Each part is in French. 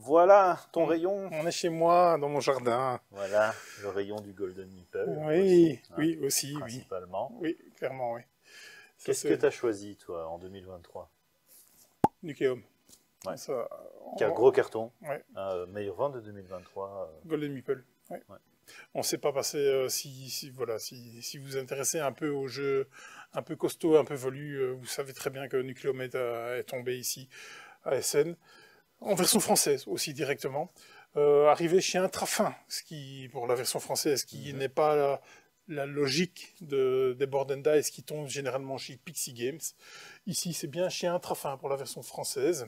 Voilà, ton rayon. On est chez moi, dans mon jardin. Voilà, le rayon du Golden Meeple. Oui, aussi, hein, oui, aussi, oui. principalement. Oui, clairement, oui. Qu'est-ce que tu as choisi, toi, en 2023? Nucleum. Ouais. Ça, Gros carton. Ouais. Meilleure vente de 2023. Golden Meeple. Ouais. Ouais. On ne s'est pas passé, si vous vous intéressez un peu aux jeux un peu costauds, un peu velus, vous savez très bien que Nucleum est tombé ici, à Essen, en version française aussi directement. Arrivé chez Intrafin, pour la version française, qui n'est pas la logique des Board and Dice qui tombe généralement chez Pixie Games. Ici, c'est bien chez Intrafin pour la version française.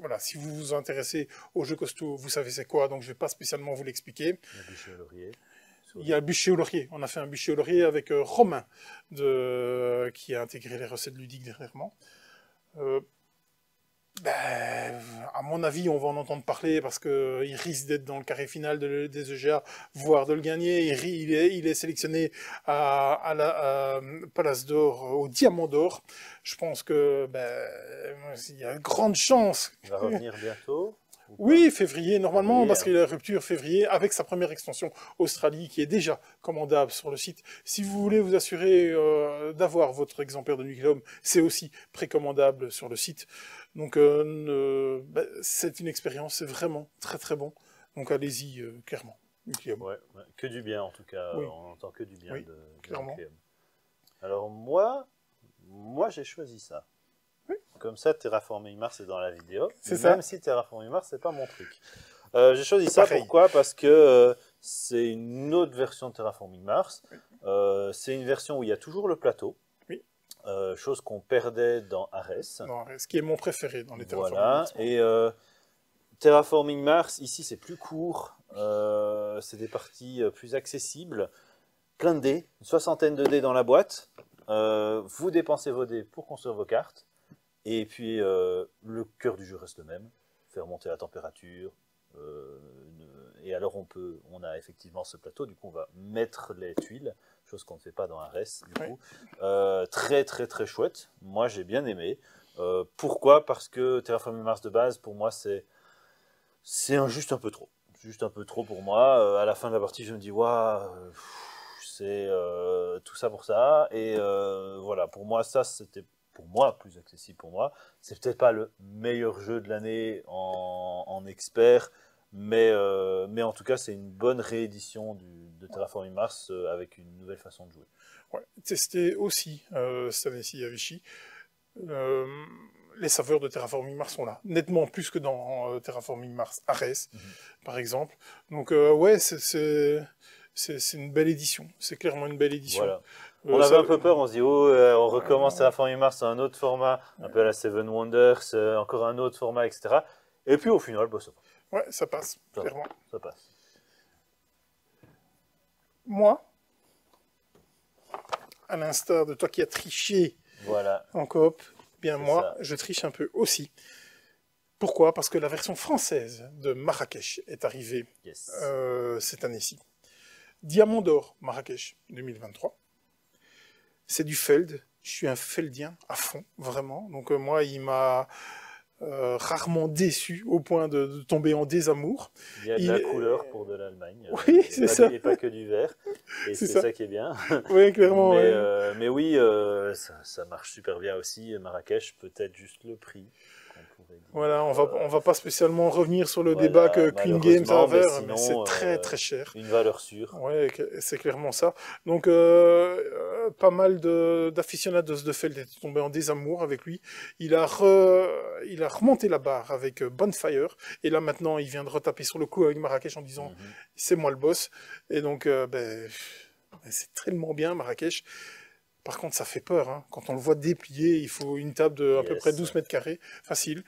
Voilà, si vous vous intéressez aux jeux costauds, vous savez c'est quoi, donc je ne vais pas spécialement vous l'expliquer. Le bûcher au laurier. Il y a le bûcher au laurier. On a fait un bûcher au laurier avec Romain, qui a intégré les recettes ludiques dernièrement. À mon avis, on va en entendre parler parce qu'il risque d'être dans le carré final des EGA, voire de le gagner. Il est sélectionné à la Palace d'Or, au Diamant d'Or. Je pense que il y a de grandes chances. Il va revenir bientôt. Oui, février, normalement, Février, parce qu'il a rupture février, avec sa première extension Australie, qui est déjà commandable sur le site. Si vous voulez vous assurer d'avoir votre exemplaire de Nucleum, c'est aussi précommandable sur le site. Donc, c'est une expérience, c'est vraiment très très bon. Donc, allez-y, clairement. Nucleum. Ouais, que du bien, en tout cas. Oui. On entend que du bien Oui, de clairement. Nucleum. Alors, moi j'ai choisi ça. Oui. Comme ça, Terraforming Mars est dans la vidéo. C'est ça. Même si Terraforming Mars, c'est pas mon truc. J'ai choisi ça, Pareil. pourquoi? Parce que c'est une autre version de Terraforming Mars. Oui. C'est une version où il y a toujours le plateau. Oui. Chose qu'on perdait dans Ares. Non, ce qui est mon préféré dans les Terraforming Voilà. Mars. Et Terraforming Mars, ici, c'est plus court. C'est des parties plus accessibles. Plein de dés, une soixantaine de dés dans la boîte. Vous dépensez vos dés pour construire vos cartes. Et puis, le cœur du jeu reste le même. Faire monter la température. Et alors, on a effectivement ce plateau. Du coup, on va mettre les tuiles. Chose qu'on ne fait pas dans Ares, du coup. Très, très, très chouette. Moi, j'ai bien aimé. Pourquoi? Parce que Terraforming Mars de base, pour moi, c'est juste un peu trop. Juste un peu trop pour moi. À la fin de la partie, je me dis, waouh, c'est tout ça pour ça. Et voilà, pour moi, ça, c'était plus accessible pour moi. C'est peut-être pas le meilleur jeu de l'année en expert, mais en tout cas, c'est une bonne réédition de Terraforming Mars avec une nouvelle façon de jouer. Ouais, testé aussi cette année-ci à Vichy. Les saveurs de Terraforming Mars sont là, nettement plus que dans Terraforming Mars Ares, par exemple. Donc ouais, c'est une belle édition, c'est clairement une belle édition. Voilà. On avait un peu peur, on se dit, on recommence Terraforming Mars à un autre format, un peu à la Seven Wonders, encore un autre format, etc. Et puis au final, ça passe. Ouais, ça passe, clairement. Ça passe. Moi, à l'instar de toi qui as triché en coop, moi, je triche un peu aussi. Pourquoi? Parce que la version française de Marrakech est arrivée cette année-ci. Diamant d'Or, Marrakech 2023. C'est du Feld. Je suis un Feldien à fond, vraiment. Donc moi, il m'a rarement déçu au point de tomber en désamour. Il y a de la couleur pour de l'Allemagne. Oui, c'est ça. Et pas que du vert. Et c'est ça qui est bien. Oui, clairement. Mais oui, ça marche super bien aussi. Marrakech, peut-être juste le prix. Voilà, on va pas spécialement revenir sur le débat que Queen Games a ouvert, mais c'est très très cher. Une valeur sûre. Ouais, c'est clairement ça. Donc, pas mal d'aficionados de Feld étaient tombés en désamour avec lui. Il a remonté la barre avec Bonfire, et là maintenant, il vient de retaper sur le coup avec Marrakech en disant c'est moi le boss. Et donc, c'est tellement bien Marrakech. Par contre, ça fait peur. Hein. Quand on le voit déplier, il faut une table de à peu près 12 mètres carrés, facile.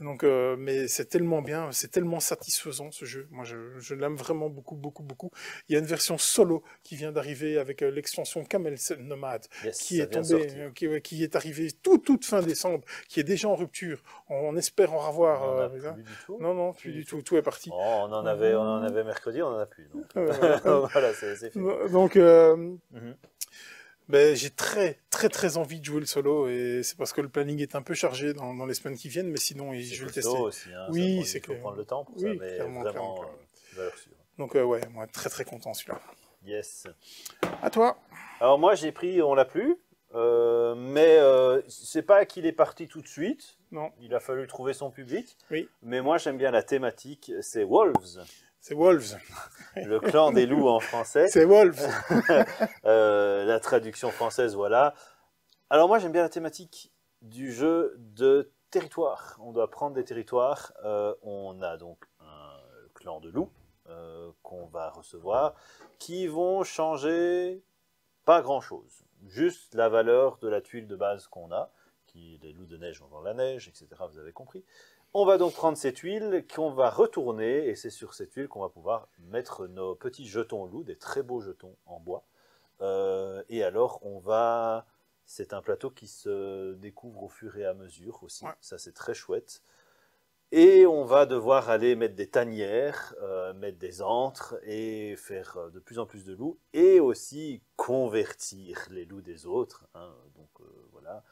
Donc, mais c'est tellement bien, c'est tellement satisfaisant ce jeu. Moi, je l'aime vraiment beaucoup, beaucoup, beaucoup. Il y a une version solo qui vient d'arriver avec l'extension Camel Nomad, qui est tombée, qui est arrivée toute fin décembre, qui est déjà en rupture. On espère en revoir. Plus du tout. Non, plus du tout. Tout est parti. Oh, on en avait mercredi, on en a plus. Donc. Voilà, c'est fait. Donc, Ben, j'ai très envie de jouer le solo, et c'est parce que le planning est un peu chargé dans les semaines qui viennent, mais sinon, je vais le tester. Aussi, hein, Oui, c'est clair. Il faut prendre le temps pour oui, ça, mais clairement, vraiment, clairement. valeur sûre. Donc, ouais, moi, très content celui-là. Yes. À toi. Alors moi, j'ai pris, on l'a plus, mais c'est pas qu'il est parti tout de suite. Non. Il a fallu trouver son public. Oui. Mais moi, j'aime bien la thématique, c'est Wolves. C'est Wolves. Le clan des loups en français. C'est Wolves. La traduction française, voilà. Alors moi, j'aime bien la thématique du jeu de territoire. On doit prendre des territoires. On a donc un clan de loups qu'on va recevoir, qui vont changer pas grand-chose. Juste la valeur de la tuile de base qu'on a, qui les loups de neige vont dans la neige, etc. Vous avez compris. On va donc prendre ces tuiles qu'on va retourner, et c'est sur ces tuiles qu'on va pouvoir mettre nos petits jetons loups, des très beaux jetons en bois. Et alors, c'est un plateau qui se découvre au fur et à mesure aussi. Ouais. Ça, c'est très chouette. Et on va devoir aller mettre des tanières, mettre des antres et faire de plus en plus de loups. Et aussi convertir les loups des autres. Hein. Donc voilà,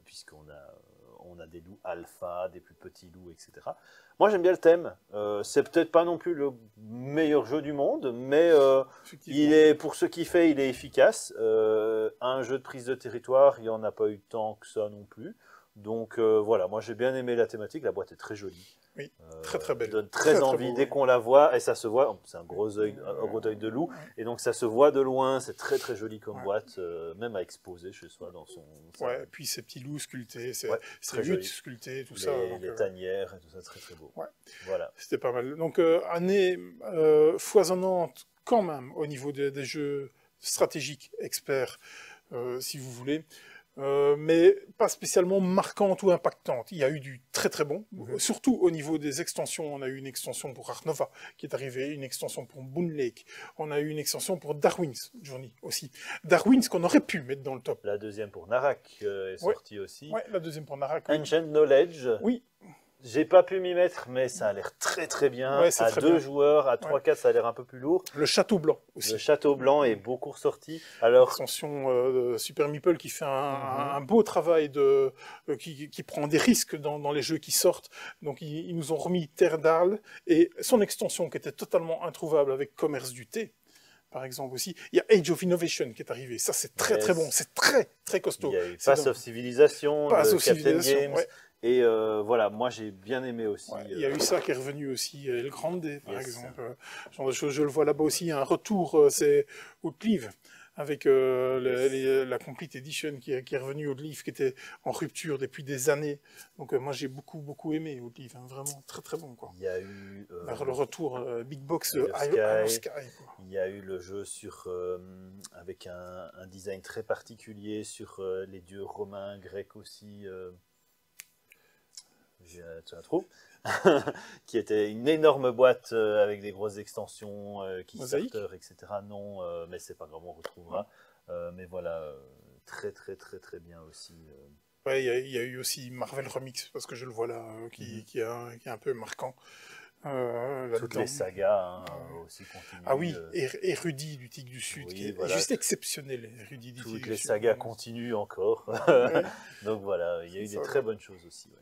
puisqu'on a des loups alpha, des plus petits loups, etc. Moi, j'aime bien le thème. C'est peut-être pas non plus le meilleur jeu du monde, mais pour ce qu'il fait, il est efficace. Un jeu de prise de territoire, il n'y en a pas eu tant que ça non plus. Donc voilà, moi j'ai bien aimé la thématique, la boîte est très jolie. Oui, très belle. Donne très envie dès qu'on la voit, et ça se voit, c'est un gros œil de loup, et donc ça se voit de loin, c'est très joli comme boîte, même à exposer chez soi dans son... Ouais, et puis ces petits loups sculptés, ces huttes sculptées, tout ça. Les tanières et tout ça, très beau. Ouais. Voilà. C'était pas mal. Donc année foisonnante quand même au niveau des jeux stratégiques experts, si vous voulez. Mais pas spécialement marquante ou impactante. Il y a eu du très bon, surtout au niveau des extensions. On a eu une extension pour Art Nova qui est arrivée, une extension pour Boon Lake, on a eu une extension pour Darwin's Journey aussi. Darwin's qu'on aurait pu mettre dans le top. La deuxième pour Narak est sortie aussi. Oui, la deuxième pour Narak. Ancient Knowledge. Oui. J'ai pas pu m'y mettre, mais ça a l'air très bien. Ouais, à 2 joueurs, à 3-4, ça a l'air un peu plus lourd. Le Château Blanc aussi. Le Château Blanc est beaucoup ressorti. Alors, l'extension Super Meeple qui fait un beau travail qui prend des risques dans les jeux qui sortent. Donc ils nous ont remis Terre d'Arles et son extension qui était totalement introuvable avec Commerce du thé. Par exemple aussi, il y a Age of Innovation qui est arrivé. Ça c'est très bon, c'est très costaud. Il y a eu Pass of Civilization, Captain Games. Ouais. Et voilà, moi j'ai bien aimé aussi. Ouais, il y a eu ça qui est revenu aussi, El Grande, par exemple. Genre de choses, je le vois là-bas aussi, un retour, c'est Outlive, avec la Complete Edition qui est revenue, Outlive, qui était en rupture depuis des années. Donc moi j'ai beaucoup aimé Outlive, hein, vraiment très bon. Quoi. Il y a eu le retour Big Box Sky. Il y a eu le jeu avec un design très particulier sur les dieux romains, grecs aussi. Tu as un trou, qui était une énorme boîte avec des grosses extensions, Kickstarter, etc. Non, mais c'est pas grave, on retrouvera. Mais voilà, très bien aussi. Ouais, il y a eu aussi Marvel Remix, parce que je le vois là, qui est un peu marquant. Toutes les sagas aussi continuent. Ah oui, et Rudy du Tigre du Sud, qui est juste exceptionnel. Rudy du Toutes les sagas continuent encore. Donc voilà, il y a eu des très bonnes choses aussi. Ouais.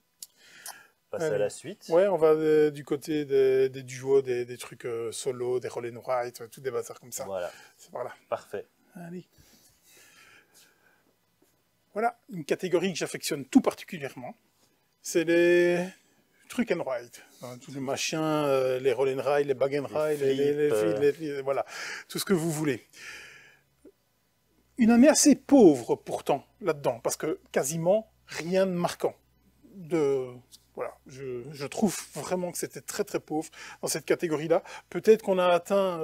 Passe à la suite. Ouais, on va du côté des duos, des trucs solo, des roll and write, tout des bazars comme ça. Voilà. Voilà. Parfait. Allez. Voilà, une catégorie que j'affectionne tout particulièrement. C'est les trucs and write. Tous les machins, les roll and ride, les bag and ride, les voilà. Tout ce que vous voulez. Une année assez pauvre pourtant là-dedans, parce que quasiment rien de marquant. Voilà, je trouve vraiment que c'était très pauvre dans cette catégorie-là. Peut-être qu'on a atteint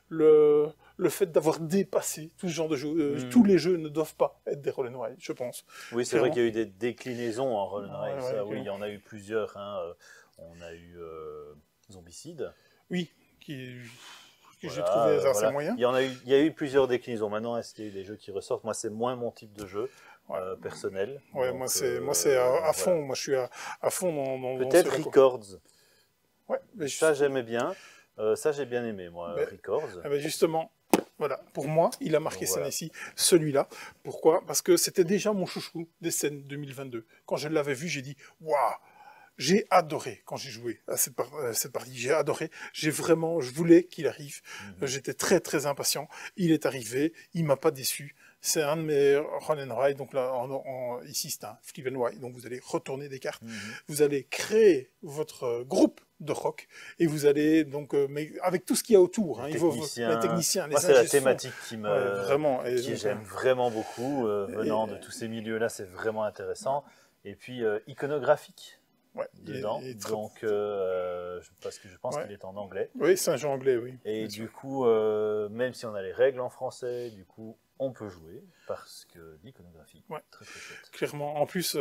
le fait d'avoir dépassé tout ce genre de jeux. Tous les jeux ne doivent pas être des roll and ride, je pense. Oui, c'est vrai qu'il y a eu des déclinaisons en roll and ride. Oui, il y en a eu plusieurs. Hein. On a eu Zombicide. Oui, que j'ai trouvé assez moyen. Il y a eu plusieurs déclinaisons. Maintenant, est-ce qu'il y a eu des jeux qui ressortent? Moi, c'est moins mon type de jeu. Personnel. Ouais, donc, moi c'est à fond. Voilà. Moi je suis à fond dans peut-être Records. Ouais, mais ça j'aimais bien. Ça j'ai bien aimé moi, Records. Justement, Voilà, pour moi, il a marqué Voilà. Senesi, celui-là. Pourquoi? Parce que c'était déjà mon chouchou des scènes 2022. Quand je l'avais vu, j'ai dit, waouh! J'ai adoré quand j'ai joué à cette partie. J'ai adoré. Je voulais qu'il arrive. J'étais très très impatient. Il est arrivé. Il m'a pas déçu. C'est un de mes run and ride. Donc là, ici c'est un flip and ride. Donc vous allez retourner des cartes. Vous allez créer votre groupe de rock et vous allez donc, mais avec tout ce qu'il y a autour. Les les techniciens, Moi, les c'est la ingé son. thématique qui vraiment. qui j'aime vraiment beaucoup. Venant de tous ces milieux-là, c'est vraiment intéressant. Et puis, iconographique. Ouais, dedans, donc parce que je pense qu'il est en anglais. Oui, c'est un jeu anglais, oui. Et du coup, même si on a les règles en français, du coup, on peut jouer parce que l'iconographie, très très chouette. Clairement. En plus,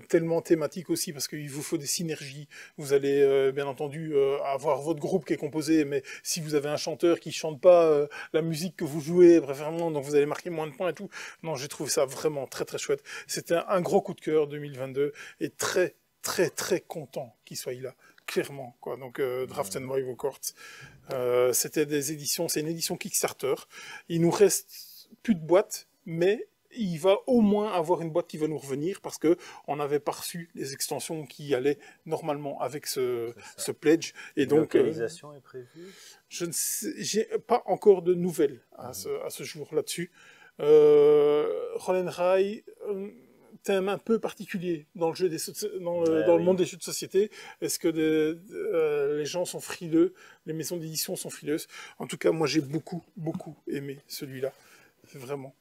tellement thématique aussi parce qu'il vous faut des synergies. Vous allez bien entendu avoir votre groupe qui est composé, mais si vous avez un chanteur qui chante pas la musique que vous jouez, préférément, donc vous allez marquer moins de points et tout. Non, j'ai trouvé ça vraiment très très chouette. C'était un gros coup de cœur 2022 et très très très content qu'il soit là, clairement quoi. Donc Draft and Rival Court, c'était des éditions, c'est une édition Kickstarter. Il nous reste plus de boîtes, mais il va au moins avoir une boîte qui va nous revenir parce que on n'avait pas reçu les extensions qui allaient normalement avec ce pledge. Et donc l'organisation est prévue. Je ne sais, j'ai pas encore de nouvelles à ce jour là-dessus. Roll and Ride, thème un peu particulier dans le jeu dans le monde des jeux de société. Est-ce que les gens sont frileux, les maisons d'édition sont frileuses? En tout cas, moi j'ai beaucoup aimé celui-là, vraiment.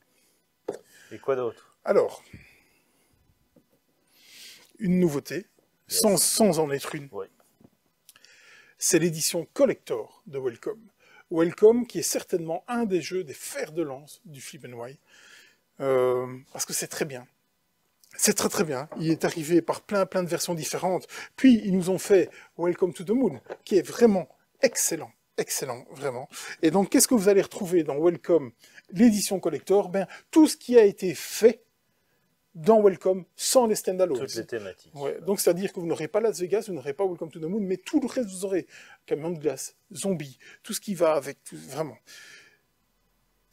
Et quoi d'autre? Alors, une nouveauté, sans en être une. Oui. C'est l'édition collector de Welcome. Welcome, qui est certainement un des jeux des fers de lance du Flip and Ride, parce que c'est très bien. C'est très très bien. Il est arrivé par plein de versions différentes. Puis ils nous ont fait Welcome to the Moon, qui est vraiment excellent, vraiment. Et donc qu'est-ce que vous allez retrouver dans Welcome, l'édition collector? Ben tout ce qui a été fait dans Welcome sans les stand-alone. Toutes les thématiques. Ouais. Donc c'est-à-dire que vous n'aurez pas Las Vegas, vous n'aurez pas Welcome to the Moon, mais tout le reste vous aurez camion de glace, zombies, tout ce qui va avec, vraiment.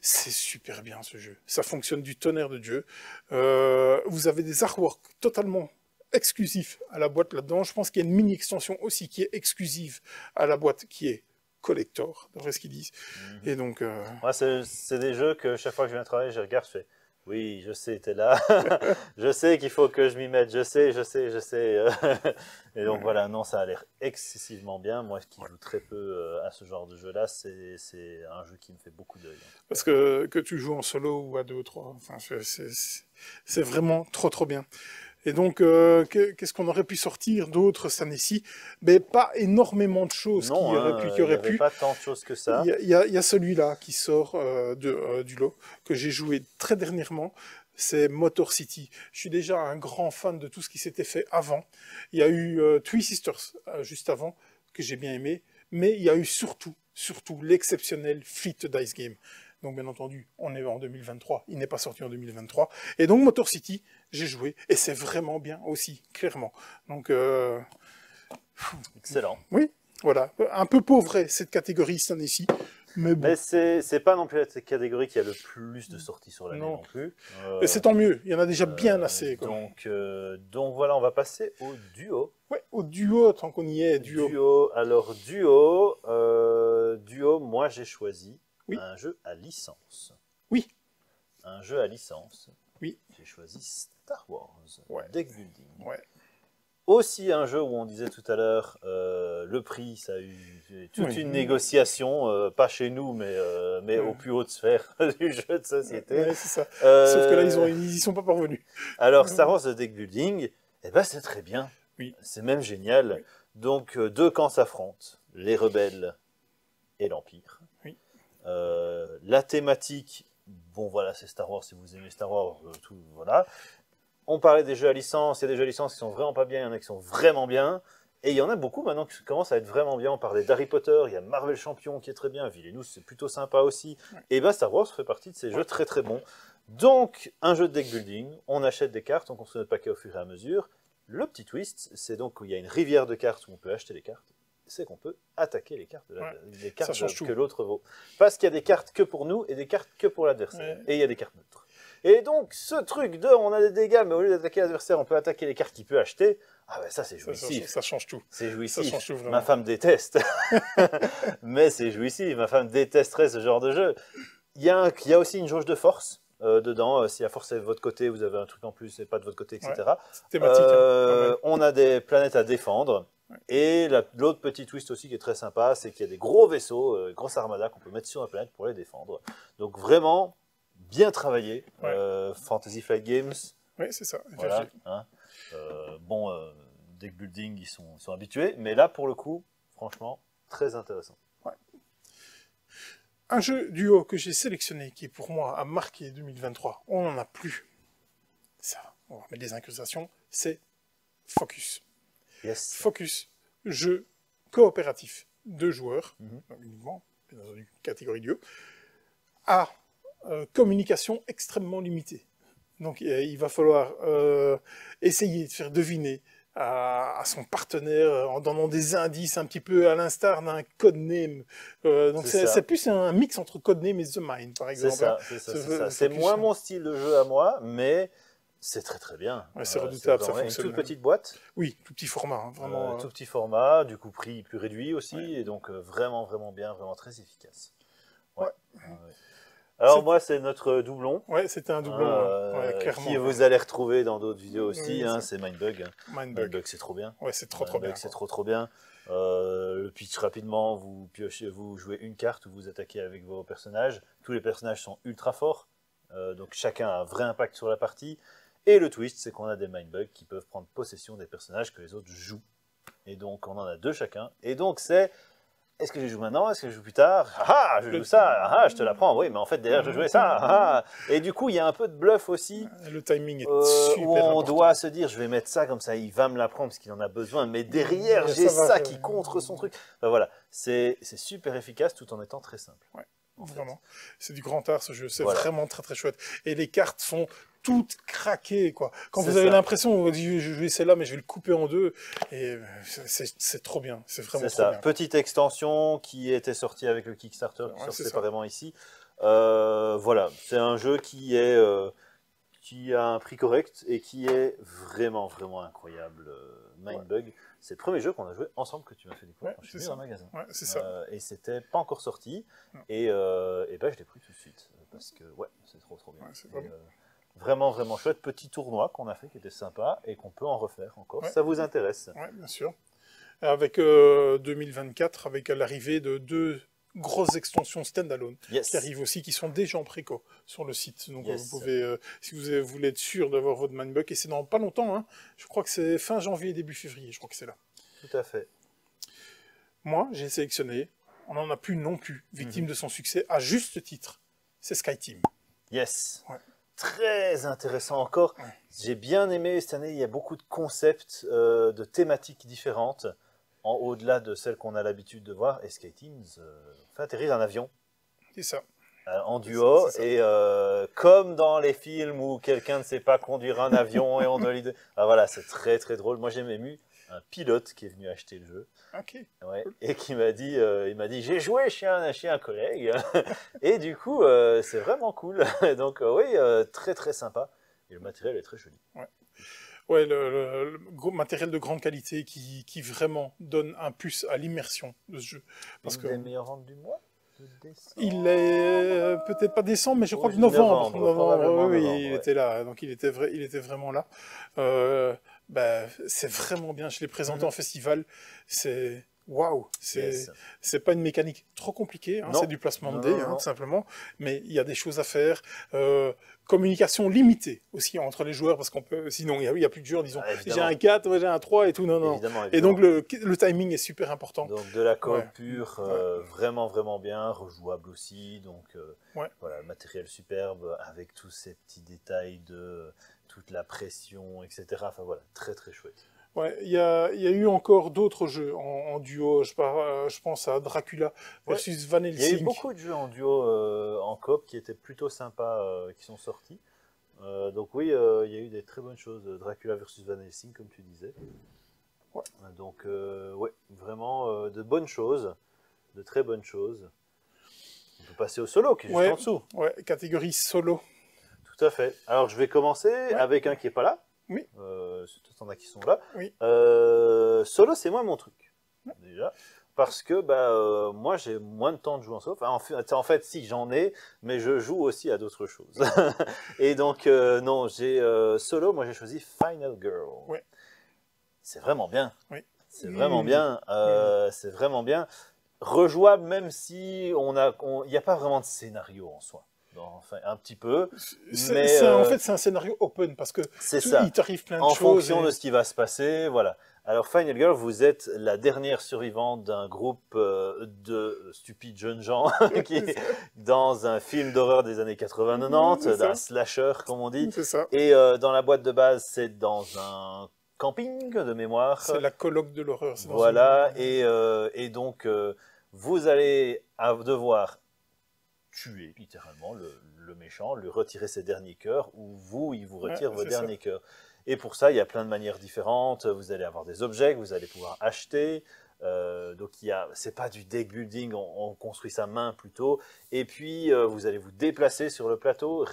C'est super bien ce jeu. Ça fonctionne du tonnerre de Dieu. Vous avez des artworks totalement exclusifs à la boîte là-dedans. Je pense qu'il y a une mini-extension aussi qui est exclusive à la boîte, qui est collector, d'après ce qu'ils disent. Et donc... Ouais, c'est des jeux que chaque fois que je viens travailler, je regarde, je fais... Oui, je sais, t'es là. Je sais qu'il faut que je m'y mette. Je sais. Et donc voilà, non, ça a l'air excessivement bien. Moi, qui joue très peu à ce genre de jeu-là, c'est un jeu qui me fait beaucoup d'œil. Parce que tu joues en solo ou à 2 ou 3, enfin, c'est vraiment trop bien. Et donc, qu'est-ce qu'on aurait pu sortir d'autre cette année-ci? Mais pas énormément de choses Non, qui auraient pu. Pas tant de choses que ça. Il y a celui-là qui sort du lot, que j'ai joué très dernièrement, c'est Motor City. Je suis déjà un grand fan de tout ce qui s'était fait avant. Il y a eu Three Sisters juste avant, que j'ai bien aimé, mais il y a eu surtout l'exceptionnel Fleet Dice Game. Donc bien entendu, on est en 2023, il n'est pas sorti en 2023. Et donc Motor City, j'ai joué, et c'est vraiment bien aussi, clairement. Donc... Excellent. Oui, voilà. Un peu pauvre cette catégorie cette année-ci. Mais bon. Mais c'est pas non plus la catégorie qui a le plus de sorties sur l'année non plus. Et c'est tant mieux, il y en a déjà bien assez. Quoi. Donc voilà, on va passer au duo. Ouais, au duo, tant qu'on y est, duo. Alors duo, moi j'ai choisi un jeu à licence. Oui. Un jeu à licence. Oui. J'ai choisi Star Wars, Deck Building. Ouais. Aussi un jeu où on disait tout à l'heure, le prix, ça a eu toute une négociation, pas chez nous, mais aux plus hautes sphères du jeu de société. Ouais, c'est ça. Sauf que là, ils y sont pas parvenus. Alors, Star Wars, Deck Building, eh ben, c'est très bien. Oui. C'est même génial. Oui. Donc, deux camps s'affrontent, les rebelles et l'Empire. Oui. La thématique, bon voilà, c'est Star Wars, si vous aimez Star Wars, tout, voilà. On parlait des jeux à licence, il y a des jeux à licence qui sont vraiment pas bien, il y en a qui sont vraiment bien, et il y en a beaucoup maintenant qui commencent à être vraiment bien. On parlait d'Harry Potter, il y a Marvel Champion qui est très bien, Villainous c'est plutôt sympa aussi, et bien Star Wars fait partie de ces jeux très très bons. Donc, un jeu de deck building, on achète des cartes, on construit notre paquet au fur et à mesure. Le petit twist, c'est donc qu'il y a une rivière de cartes où on peut acheter des cartes, c'est qu'on peut attaquer les cartes, les cartes que tout. l'autre vaut. Parce qu'il y a des cartes que pour nous et des cartes que pour l'adversaire. Ouais. Et il y a des cartes neutres. Et donc, ce truc de on a des dégâts, mais au lieu d'attaquer l'adversaire, on peut attaquer les cartes qu'il peut acheter. Ah ben ça, c'est jouissif. Ça change tout. C'est jouissif. Ça change tout, vraiment. Ma femme déteste. Mais c'est jouissif. Ma femme détesterait ce genre de jeu. Il y a aussi une jauge de force. Dedans, si la force est de votre côté, vous avez un truc en plus et pas de votre côté, etc. Ouais, thématique. On a des planètes à défendre. Ouais. Et l'autre petit twist aussi qui est très sympa, c'est qu'il y a des gros vaisseaux, grosses armadas qu'on peut mettre sur la planète pour les défendre. Donc vraiment, bien travaillé. Ouais. Fantasy Flight Games. Oui, c'est ça. Voilà, hein. Deck building, ils sont habitués. Mais là, pour le coup, franchement, très intéressant. Ouais. Un jeu duo que j'ai sélectionné, qui pour moi a marqué 2023, on n'en a plus. Ça, on va mettre des incrustations, c'est Focus. Yes. Focus, jeu coopératif, 2 joueurs, uniquement, dans une catégorie duo, à communication extrêmement limitée. Donc il va falloir essayer de faire deviner à son partenaire en donnant des indices un petit peu à l'instar d'un codename. Donc c'est plus un mix entre codename et The Mind, par exemple. C'est ça. C'est moins mon style de jeu à moi, mais c'est très très bien. Ouais, c'est redoutable, ça fonctionne. Une toute petite boîte. Oui, tout petit format, hein, vraiment. Tout petit format, du coup prix plus réduit aussi, et donc vraiment vraiment bien, vraiment très efficace. Ouais. Alors moi, c'est notre doublon. Ouais, c'était un doublon, clairement. Qui vous allez retrouver dans d'autres vidéos aussi, c'est Mindbug. Mindbug, c'est trop bien. Ouais, c'est trop bien. C'est trop bien. Le pitch rapidement, vous jouez une carte, vous attaquez avec vos personnages. Tous les personnages sont ultra forts, donc chacun a un vrai impact sur la partie. Et le twist, c'est qu'on a des Mindbugs qui peuvent prendre possession des personnages que les autres jouent. Et donc on en a 2 chacun. Et donc c'est... Est-ce que je joue maintenant? Est-ce que je joue plus tard? Ah, je joue ça. Ah, je te l'apprends. Oui, mais en fait, derrière, je jouais ça. Ah. Et du coup, il y a un peu de bluff aussi. Le timing est super où on important. doit se dire, je vais mettre ça comme ça, il va me l'apprendre parce qu'il en a besoin. Mais derrière, j'ai ça qui contre son truc. Enfin, voilà, c'est super efficace tout en étant très simple. Ouais, vraiment. C'est du grand art ce jeu. C'est vraiment très très chouette. Et les cartes sont toutes craquées, quoi. Quand vous avez l'impression, vous dites, je vais essayer là, mais je vais le couper en 2. Et c'est trop bien. C'est vraiment trop bien. Petite extension qui était sortie avec le Kickstarter, qui sort séparément ici. Voilà, c'est un jeu qui a un prix correct et qui est vraiment, vraiment incroyable. Mindbug, c'est le premier jeu qu'on a joué ensemble que tu m'as fait découvrir quand je suis venu dans le magasin. Ouais, c'est ça. Et c'était pas encore sorti. Et ben, je l'ai pris tout de suite. Parce que, c'est trop bien. Vraiment, vraiment chouette. Petit tournoi qu'on a fait qui était sympa et qu'on peut en refaire encore. Ça vous intéresse? Oui, bien sûr. Avec 2024, avec l'arrivée de 2 grosses extensions standalone qui arrivent aussi, qui sont déjà en préco sur le site. Donc vous pouvez, si vous voulez être sûr d'avoir votre Mindbug, et c'est dans pas longtemps, hein, je crois que c'est fin janvier, début février, je crois que c'est là. Tout à fait. Moi, j'ai sélectionné, on n'en a plus non plus, victime de son succès, à juste titre, c'est Skyteam. Yes. Ouais. Très intéressant encore. Ouais. J'ai bien aimé cette année, il y a beaucoup de concepts, de thématiques différentes, au-delà de celles qu'on a l'habitude de voir. Et Skyteam fait atterrir un avion. C'est ça. En duo. Et comme dans les films où quelqu'un ne sait pas conduire un avion et on doit lui... voilà, c'est très très drôle. Moi j'ai même eu un pilote qui est venu acheter le jeu. Okay. Ouais, et qui m'a dit, j'ai joué chez un collègue. Et du coup, c'est vraiment cool. Donc oui, très très sympa. Et le matériel est très joli. Ouais, le matériel de grande qualité qui vraiment donne un plus à l'immersion de ce jeu. Parce des meilleures ventes du mois. Il est peut-être pas décembre, mais je crois que novembre. Oui, il était là. Donc il était vraiment là. C'est vraiment bien. Je l'ai présenté en festival. C'est waouh. C'est pas une mécanique trop compliquée. Hein, c'est du placement de dés, tout simplement. Mais il y a des choses à faire. Communication limitée aussi entre les joueurs, parce qu'on peut, sinon il y a plus de joueurs, disons, j'ai un 4, moi j'ai un 3 et tout, non. Évidemment. Et donc le timing est super important. Donc de la coop pure, vraiment, vraiment bien, rejouable aussi, donc voilà, matériel superbe, avec tous ces petits détails de toute la pression, etc. Enfin voilà, très très chouette. Ouais, il y a eu encore d'autres jeux en duo. Je pense à Dracula versus Van Helsing. Il y a eu beaucoup de jeux en duo en coop qui étaient plutôt sympas, qui sont sortis. Donc oui, il y a eu des très bonnes choses. Dracula versus Van Helsing, comme tu disais. Ouais. Donc, ouais, vraiment de bonnes choses, de très bonnes choses. On peut passer au solo, qui est juste en dessous. Ouais, catégorie solo. Tout à fait. Alors, je vais commencer avec un qui n'est pas là. Oui. C'est en a qui sont là. Oui. Solo, c'est moins mon truc, déjà. Parce que moi, j'ai moins de temps de jouer en solo. Enfin, en fait, si, j'en ai, mais je joue aussi à d'autres choses. Et donc, non, j'ai solo, moi, j'ai choisi Final Girl. Ouais. C'est vraiment bien. Oui. C'est vraiment bien. C'est vraiment bien. Rejouable, même si il n'y a pas vraiment de scénario en soi. Enfin, un petit peu. Mais en fait, c'est un scénario open parce que il t'arrive plein de choses. En fonction de ce qui va se passer, voilà. Alors, Final Girl, vous êtes la dernière survivante d'un groupe de stupides jeunes gens qui est dans un film d'horreur des années 80-90, d'un slasher, comme on dit. C'est ça. Et dans la boîte de base, c'est dans un camping de mémoire. C'est la colloque de l'horreur. Voilà. Et donc, vous allez devoir tuer littéralement le méchant, lui retirer ses derniers cœurs, ou il vous retire vos derniers cœurs. Et pour ça, il y a plein de manières différentes. Vous allez avoir des objets que vous allez pouvoir acheter. Donc, c'est pas du deck building, on construit sa main plutôt. Et puis, vous allez vous déplacer sur le plateau,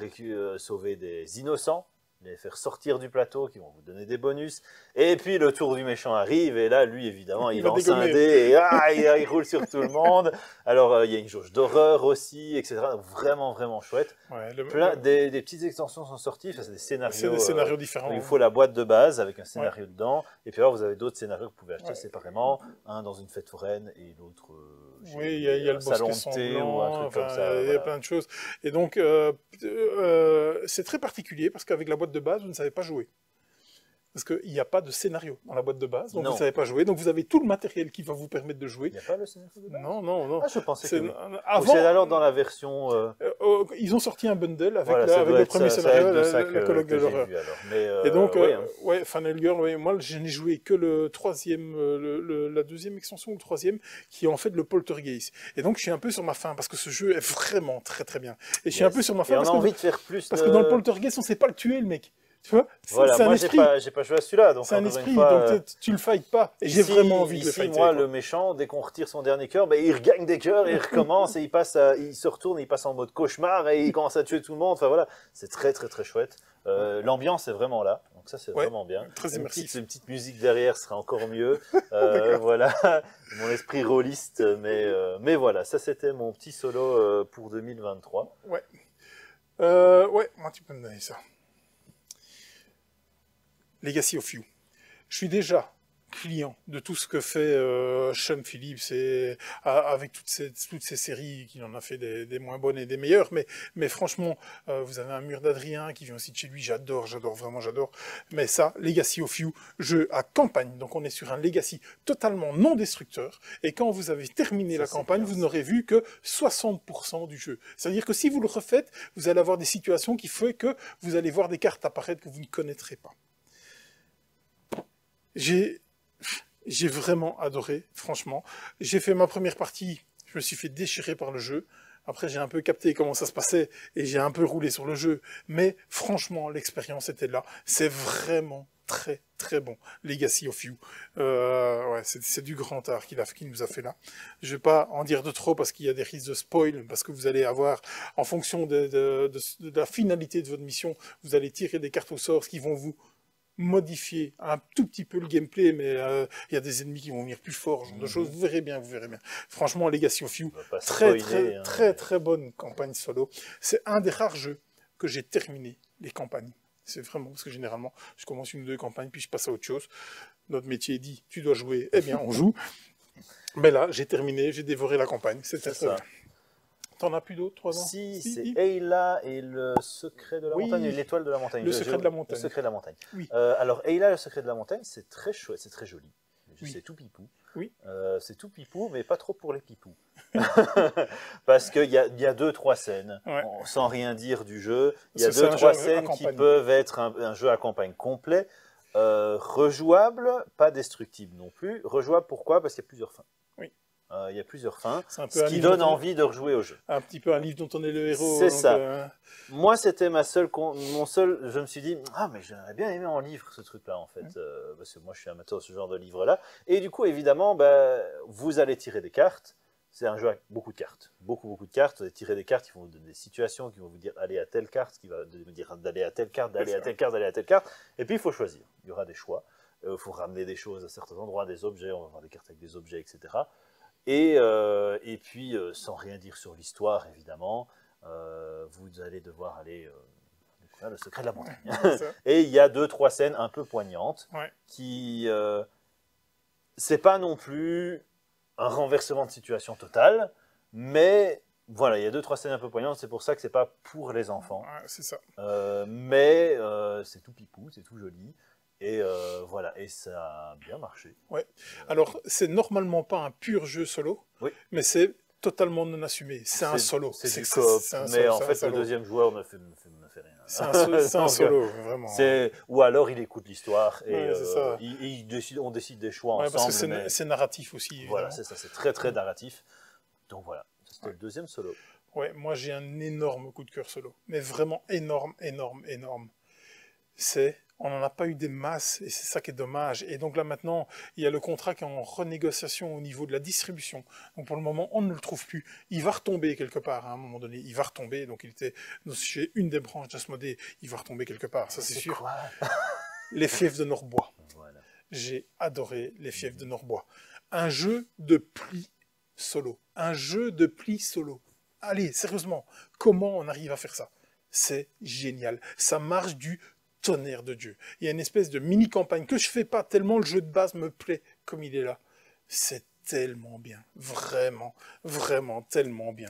sauver des innocents, les faire sortir du plateau, qui vont vous donner des bonus. Et puis, le tour du méchant arrive, et là, lui, évidemment, il lance un dé, et il roule sur tout le monde. Alors, il y a une jauge d'horreur aussi, etc. Vraiment, vraiment chouette. Ouais, des petites extensions sont sorties, c'est des scénarios. C'est des scénarios différents. Il faut la boîte de base avec un scénario dedans, et puis alors, vous avez d'autres scénarios que vous pouvez acheter séparément, un dans une fête foraine, et l'autre... oui, il y a le salon bosquet de thé sanglant, ou un truc comme ça. Il y a plein de choses. Et donc, c'est très particulier parce qu'avec la boîte de base, vous ne savez pas jouer. Parce qu'il n'y a pas de scénario dans la boîte de base, donc vous ne savez pas jouer. Donc vous avez tout le matériel qui va vous permettre de jouer. Il n'y a pas le scénario de base ? Non. Ah, je pensais que oui. Avant, c'est alors dans la version... ils ont sorti un bundle avec, voilà, avec le premier scénario, la colloque de l'horreur. Et donc, Final Girl, moi je n'ai joué que le troisième, la deuxième extension ou le troisième, qui est en fait le Poltergeist. Et donc je suis un peu sur ma faim, parce que ce jeu est vraiment très très bien. Et je suis un peu sur ma faim parce qu'on a envie de faire plus. Parce que dans le Poltergeist, on ne sait pas le tuer, le mec. Tu vois, voilà, moi j'ai pas joué à celui-là, donc c'est un esprit, donc tu le fights pas. Et j'ai vraiment envie de le fighter. Moi, le méchant, dès qu'on retire son dernier cœur, il regagne des cœurs, et il recommence, et il se retourne, il passe en mode cauchemar, et il commence à tuer tout le monde. Enfin voilà, c'est très très très chouette. L'ambiance est vraiment là, donc ça c'est vraiment bien. Très immersif. Une petite musique derrière sera encore mieux. Voilà, mon esprit rôliste, mais voilà, ça c'était mon petit solo pour 2023. Ouais, moi tu peux me donner ça. Legacy of You. Je suis déjà client de tout ce que fait Sean Phillips et avec toutes ces séries qu'il en a fait des moins bonnes et des meilleures, mais franchement vous avez un mur d'Adrien qui vient aussi de chez lui, j'adore, mais ça, Legacy of You, jeu à campagne, donc on est sur un Legacy totalement non destructeur, et quand vous avez terminé la campagne, vous n'aurez vu que 60% du jeu, c'est à dire que si vous le refaites, vous allez avoir des situations qui font que vous allez voir des cartes apparaître que vous ne connaîtrez pas. J'ai vraiment adoré, franchement. J'ai fait ma première partie, je me suis fait déchirer par le jeu. Après, j'ai un peu capté comment ça se passait et j'ai un peu roulé sur le jeu. Mais franchement, l'expérience était là. C'est vraiment très, très bon. Legacy of You. C'est du grand art qu'il nous a fait là. Je vais pas en dire de trop parce qu'il y a des risques de spoil, parce que vous allez avoir, en fonction de la finalité de votre mission, vous allez tirer des cartes au sort qui vont vous modifier un tout petit peu le gameplay, mais il y a des ennemis qui vont venir plus forts, ce genre de choses. Vous verrez bien. Franchement, Legacy of You, très bonne campagne solo. C'est un des rares jeux que j'ai terminé les campagnes. C'est vraiment, parce que généralement, je commence une ou deux campagnes, puis je passe à autre chose. Notre métier dit, tu dois jouer, eh bien, on joue. Mais là, j'ai terminé, j'ai dévoré la campagne. C'était ça. T'en as plus d'autres, 3 ans? Si, c'est Ayla et le secret de la montagne, et l'étoile de la montagne. Le secret de la montagne. Le secret de la montagne. Oui. Alors, Ayla, le secret de la montagne, c'est très chouette, c'est très joli. C'est tout pipou. Oui. C'est tout pipou, mais pas trop pour les pipous. Parce qu'il y a 2-3 scènes, sans rien dire du jeu. Il y a 2-3 scènes qui peuvent être un jeu à campagne complet. Rejouable, pas destructible non plus. Rejouable, pourquoi? Parce qu'il y a plusieurs fins. Oui. Il y a plusieurs fins, C'est un peu ce un qui livre donne dont- envie de rejouer au jeu. Un petit peu un livre dont on est le héros. C'est donc, ça. Moi, c'était mon seul. Je me suis dit, ah, mais j'aurais bien aimé en livre ce truc-là, en fait, parce que moi, je suis amateur de ce genre de livre-là. Et du coup, évidemment, vous allez tirer des cartes. C'est un jeu avec beaucoup de cartes, beaucoup de cartes. Vous allez tirer des cartes qui vont vous donner des situations, qui vont vous dire allez à telle carte, qui va vous dire d'aller à telle carte, d'aller à telle carte, d'aller à telle carte. Et puis, il faut choisir. Il y aura des choix. Il faut ramener des choses à certains endroits, des objets. On va avoir des cartes avec des objets, etc. Et puis, sans rien dire sur l'histoire, évidemment, vous allez devoir aller découvrir le secret de la montagne. Et il y a 2-3 scènes un peu poignantes qui... c'est pas non plus un renversement de situation total, mais voilà, il y a 2-3 scènes un peu poignantes, c'est pour ça que c'est pas pour les enfants. C'est ça. Mais c'est tout pipou, c'est tout joli. Et voilà, et ça a bien marché. Ouais. Alors, c'est normalement pas un pur jeu solo, mais c'est totalement non assumé. C'est un solo. C'est du coop, mais en fait, le deuxième joueur ne fait rien. C'est un solo, vraiment. Ou alors, il écoute l'histoire et on décide des choix ensemble. Parce que c'est narratif aussi. Évidemment. Voilà, c'est ça, c'est très narratif. Donc voilà, c'était le deuxième solo. Ouais, moi j'ai un énorme coup de cœur solo, mais vraiment énorme. On n'en a pas eu des masses, et c'est ça qui est dommage. Et donc là maintenant, il y a le contrat qui est en renégociation au niveau de la distribution. Donc pour le moment, on ne le trouve plus. Il va retomber quelque part, à un moment donné. Il va retomber, donc il était chez une des branches d'Asmodée, il va retomber quelque part, ça c'est sûr. Les Fiefs de Norbois. Voilà. J'ai adoré les Fiefs de Norbois. Un jeu de pli solo. Allez, sérieusement, comment on arrive à faire ça? C'est génial. Ça marche du tonnerre de Dieu. Il y a une espèce de mini-campagne que je fais pas tellement le jeu de base me plaît comme il est là. C'est tellement bien. Vraiment tellement bien.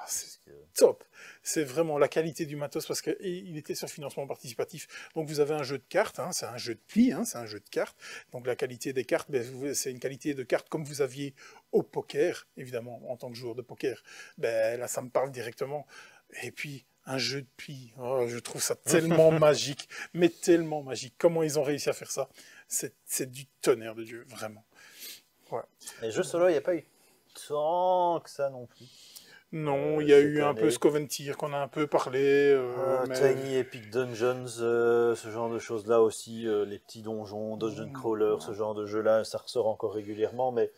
C'est top. C'est vraiment la qualité du matos parce qu'il était sur financement participatif. Donc vous avez un jeu de cartes, c'est un jeu de pli, c'est un jeu de cartes. Donc la qualité des cartes, c'est une qualité de cartes comme vous aviez au poker, évidemment, en tant que joueur de poker. Là, ça me parle directement. Et puis, un jeu de pli, je trouve ça tellement magique, mais tellement magique. Comment ils ont réussi à faire ça? C'est du tonnerre de Dieu, vraiment. Ouais. Les jeux solo, il n'y a pas eu tant que ça non plus. Non, il y a eu un peu Scoventir qu'on a un peu parlé. Tiny Epic Dungeons, ce genre de choses-là aussi, les petits donjons, Dungeon Crawler, ce genre de jeu-là, ça ressort encore régulièrement, mais...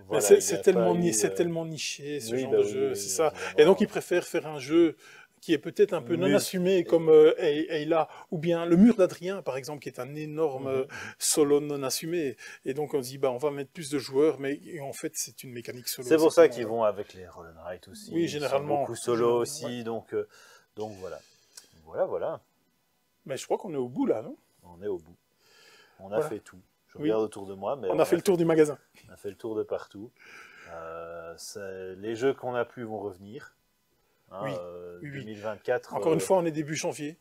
Voilà, c'est tellement niché, ce genre de jeu, c'est ça. Et donc ils préfèrent faire un jeu qui est peut-être un peu non assumé comme Ayla, ou bien le mur d'Adrien par exemple, qui est un énorme solo non assumé. Et donc on se dit on va mettre plus de joueurs, mais en fait c'est une mécanique solo. C'est pour ça qu'ils vont avec les Roll and Write aussi. Oui, généralement. Beaucoup solo aussi, donc voilà. Voilà. Mais je crois qu'on est au bout là, non? On est au bout. On a fait tout. Je regarde autour de moi, mais on a fait le tour du magasin. On a fait le tour de partout. Les jeux qu'on a plus vont revenir. 2024. Encore une fois, on est début janvier.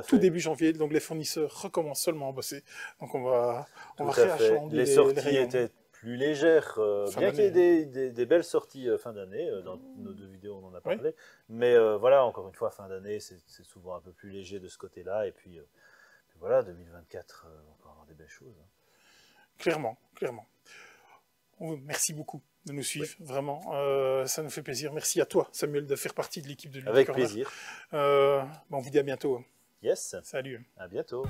Tout début janvier, donc les fournisseurs recommencent seulement à bosser. Donc on va réachander les sorties étaient plus légères, bien qu'il y ait des belles sorties fin d'année. Dans nos 2 vidéos, on en a parlé. Mais voilà, encore une fois, fin d'année, c'est souvent un peu plus léger de ce côté-là. Et puis voilà, 2024, on peut avoir des belles choses. Clairement. Merci beaucoup de nous suivre, vraiment, ça nous fait plaisir. Merci à toi, Samuel, de faire partie de l'équipe de Ludicorner. Avec plaisir. On vous dit à bientôt. Yes. Salut. À bientôt.